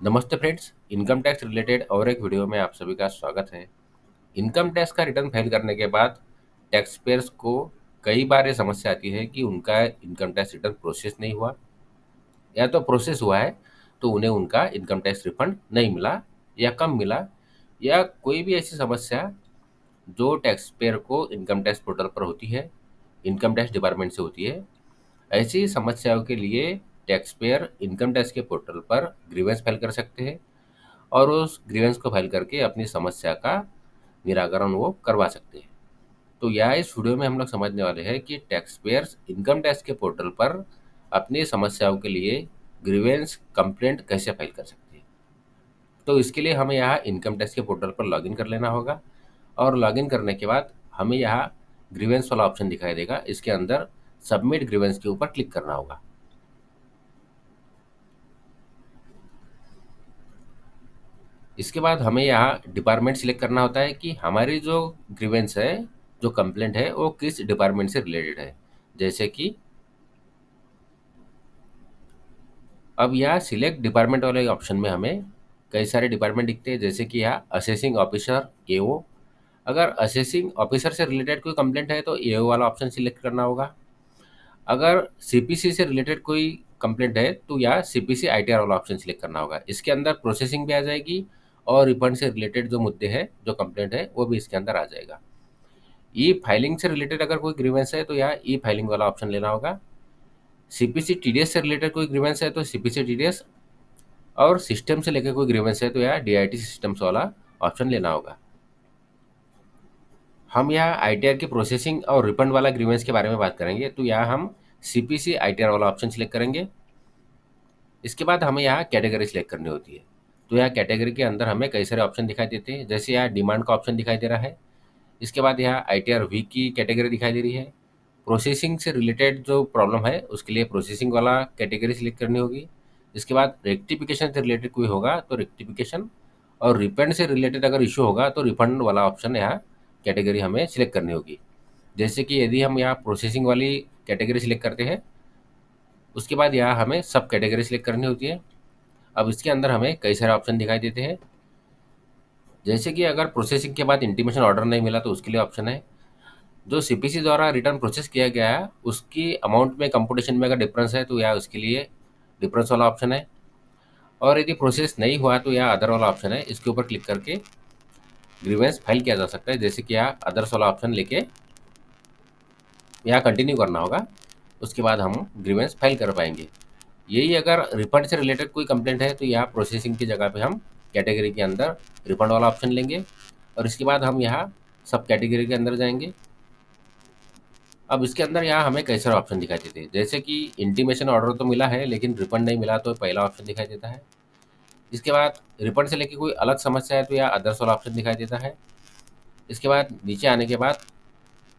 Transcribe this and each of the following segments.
नमस्ते friends, income tax related और एक वीडियो में आप सभी का स्वागत है। इनकम टैक्स का रिटर्न फाइल करने के बाद टैक्स पेयर्स को कई बार ये समस्या आती है कि उनका इनकम टैक्स रिटर्न प्रोसेस नहीं हुआ, या तो प्रोसेस हुआ है तो उन्हें उनका इनकम टैक्स रिफंड नहीं मिला या कम मिला, या कोई भी ऐसी समस्या जो टैक्स पेयर को इनकम टैक्स पोर्टल पर होती है, इनकम टैक्स डिपार्टमेंट से होती है। ऐसी समस्याओं के लिए टैक्स पेयर इनकम टैक्स के पोर्टल पर ग्रीवेंस फाइल कर सकते हैं और उस ग्रीवेंस को फाइल करके अपनी समस्या का निराकरण वो करवा सकते हैं। तो यह इस वीडियो में हम लोग समझने वाले हैं कि टैक्स पेयर्स इनकम टैक्स के पोर्टल पर अपनी समस्याओं के लिए ग्रीवेंस कंप्लेंट कैसे फाइल कर सकते हैं। तो इसके लिए हमें यहाँ इनकम टैक्स के पोर्टल पर लॉगिन कर लेना होगा, और लॉगिन करने के बाद हमें यहाँ ग्रीवेंस वाला ऑप्शन दिखाई देगा। इसके अंदर सबमिट ग्रीवेंस के ऊपर क्लिक करना होगा। इसके बाद हमें यहाँ डिपार्टमेंट सिलेक्ट करना होता है कि हमारी जो ग्रीवेंस है, जो कंप्लेंट है, वो किस डिपार्टमेंट से रिलेटेड है। जैसे कि अब यहाँ सिलेक्ट डिपार्टमेंट वाले ऑप्शन में हमें कई सारे डिपार्टमेंट दिखते हैं, जैसे कि यहाँ असेसिंग ऑफिसर एओ। अगर असेसिंग ऑफिसर से रिलेटेड कोई कंप्लेंट है तो एओ वाला ऑप्शन सिलेक्ट करना होगा। अगर सीपीसी से रिलेटेड कोई कंप्लेंट है तो यहाँ सीपीसी आईटीआर वाला ऑप्शन सिलेक्ट करना होगा। इसके अंदर प्रोसेसिंग भी आ जाएगी और रिफंड से रिलेटेड जो मुद्दे हैं, जो कंप्लेंट है, वो भी इसके अंदर आ जाएगा। ई फाइलिंग से रिलेटेड अगर कोई ग्रीवेंस है तो यहाँ ई फाइलिंग वाला ऑप्शन लेना होगा। सीपीसी टीडीएस से रिलेटेड कोई ग्रीवेंस है तो सीपीसी टीडीएस, और सिस्टम से लेकर कोई ग्रीवेंस है तो यहाँ डीआईटी सिस्टम्स वाला ऑप्शन लेना होगा। हम यहाँ आईटीआर की प्रोसेसिंग और रिफंड वाला ग्रीवेंस के बारे में बात करेंगे, तो यहाँ हम सीपीसी आईटीआर वाला ऑप्शन सिलेक्ट करेंगे। इसके बाद हमें यहाँ कैटेगरी सिलेक्ट करनी होती है। तो यहाँ कैटेगरी के अंदर हमें कई सारे ऑप्शन दिखाई देते हैं, जैसे यहाँ डिमांड का ऑप्शन दिखाई दे रहा है। इसके बाद यहाँ आईटीआर वी की कैटेगरी दिखाई दे रही है। प्रोसेसिंग से रिलेटेड जो प्रॉब्लम है उसके लिए प्रोसेसिंग वाला कैटेगरी सिलेक्ट करनी होगी। इसके बाद रेक्टिफिकेशन से रिलेटेड कोई होगा तो रेक्टिफिकेशन, और रिफंड से रिलेटेड अगर इशू होगा तो रिफंड वाला ऑप्शन यहाँ कैटेगरी हमें सिलेक्ट करनी होगी। जैसे कि यदि हम यहाँ प्रोसेसिंग वाली कैटेगरी सिलेक्ट करते हैं, उसके बाद यहाँ हमें सब कैटेगरी सिलेक्ट करनी होती है। अब इसके अंदर हमें कई सारे ऑप्शन दिखाई देते हैं, जैसे कि अगर प्रोसेसिंग के बाद इंटीमेशन ऑर्डर नहीं मिला तो उसके लिए ऑप्शन है। जो सीपीसी द्वारा रिटर्न प्रोसेस किया गया है उसकी अमाउंट में कंपुटेशन में अगर डिफरेंस है तो यह उसके लिए डिफरेंस वाला ऑप्शन है। और यदि प्रोसेस नहीं हुआ तो यह अदर वाला ऑप्शन है। इसके ऊपर क्लिक करके ग्रीवेंस फाइल किया जा सकता है। जैसे कि यहाँ अदर्स वाला ऑप्शन लेके यहाँ कंटिन्यू करना होगा, उसके बाद हम ग्रीवेंस फाइल कर पाएंगे। यही अगर रिफंड से रिलेटेड कोई कंप्लेंट है तो यहाँ प्रोसेसिंग की जगह पे हम कैटेगरी के अंदर रिफंड वाला ऑप्शन लेंगे, और इसके बाद हम यहाँ सब कैटेगरी के अंदर जाएंगे। अब इसके अंदर यहाँ हमें कई सारे ऑप्शन दिखाई देते हैं, जैसे कि इंटीमेशन ऑर्डर तो मिला है लेकिन रिफंड नहीं मिला तो पहला ऑप्शन दिखाई देता है। इसके बाद रिफंड से लेके कोई अलग समस्या है तो यहाँ अदर्स वाला ऑप्शन दिखाई देता है। इसके बाद नीचे आने के बाद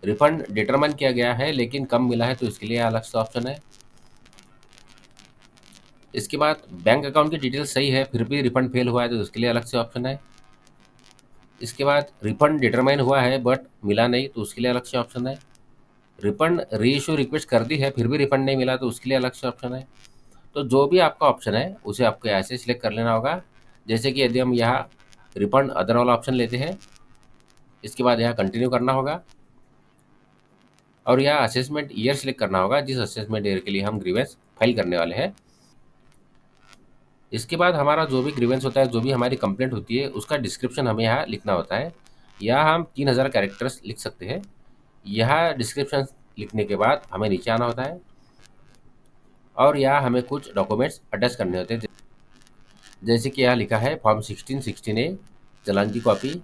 रिफंड डिटरमाइन किया गया है लेकिन कम मिला है तो इसके लिए अलग से ऑप्शन है। इसके बाद बैंक अकाउंट की डिटेल सही है फिर भी रिफंड फेल हुआ है तो उसके लिए अलग से ऑप्शन है। इसके बाद रिफंड डिटरमाइन हुआ है बट मिला नहीं तो उसके लिए अलग से ऑप्शन है। रिफंड री इशू रिक्वेस्ट कर दी है फिर भी रिफंड नहीं मिला तो उसके लिए अलग से ऑप्शन है। तो जो भी आपका ऑप्शन है उसे आपको यहाँ से सिलेक्ट कर लेना होगा। जैसे कि यदि हम यहाँ रिफंड अदर वाला ऑप्शन लेते हैं, इसके बाद यहाँ कंटिन्यू करना होगा, और यहाँ असेसमेंट ईयर सिलेक्ट करना होगा जिस असेसमेंट ईयर के लिए हम ग्रीवेंस फाइल करने वाले हैं। इसके बाद हमारा जो भी ग्रीवेंस होता है, जो भी हमारी कंप्लेंट होती है, उसका डिस्क्रिप्शन हमें यहाँ लिखना होता है। यहाँ हम 3000 कैरेक्टर्स लिख सकते हैं। यहाँ डिस्क्रिप्शन लिखने के बाद हमें नीचे आना होता है, और यहाँ हमें कुछ डॉक्यूमेंट्स अटैच करने होते हैं। जैसे कि यहाँ लिखा है फॉर्म 1616A चालान की कॉपी,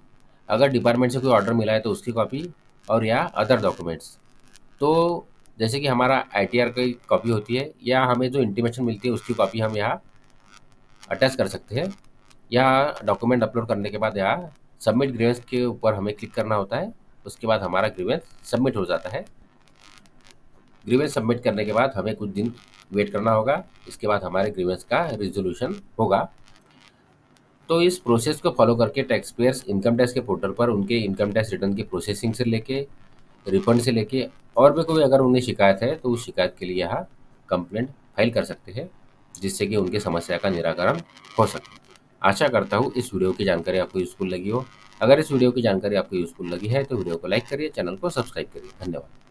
अगर डिपार्टमेंट से कोई ऑर्डर मिला है तो उसकी कॉपी, और यहाँ अदर डॉक्यूमेंट्स। तो जैसे कि हमारा आईटीआर की कॉपी होती है या हमें जो इंटीमेशन मिलती है उसकी कॉपी हम यहाँ अटैच कर सकते हैं। यहाँ डॉक्यूमेंट अपलोड करने के बाद यहाँ सबमिट ग्रीवेंस के ऊपर हमें क्लिक करना होता है। उसके बाद हमारा ग्रीवेंस सबमिट हो जाता है। ग्रीवेंस सबमिट करने के बाद हमें कुछ दिन वेट करना होगा। इसके बाद हमारे ग्रीवेंस का रिजोल्यूशन होगा। तो इस प्रोसेस को फॉलो करके टैक्स पेयर्स इनकम टैक्स के पोर्टल पर उनके इनकम टैक्स रिटर्न की प्रोसेसिंग से लेके रिफंड से लेके और भी कोई अगर उन्हें शिकायत है तो उस शिकायत के लिए यहाँ कंप्लेंट फाइल कर सकते हैं, जिससे कि उनकी समस्या का निराकरण हो सके। आशा करता हूँ इस वीडियो की जानकारी आपको यूज़फुल लगी हो। अगर इस वीडियो की जानकारी आपको यूज़फुल लगी है तो वीडियो को लाइक करिए, चैनल को सब्सक्राइब करिए। धन्यवाद।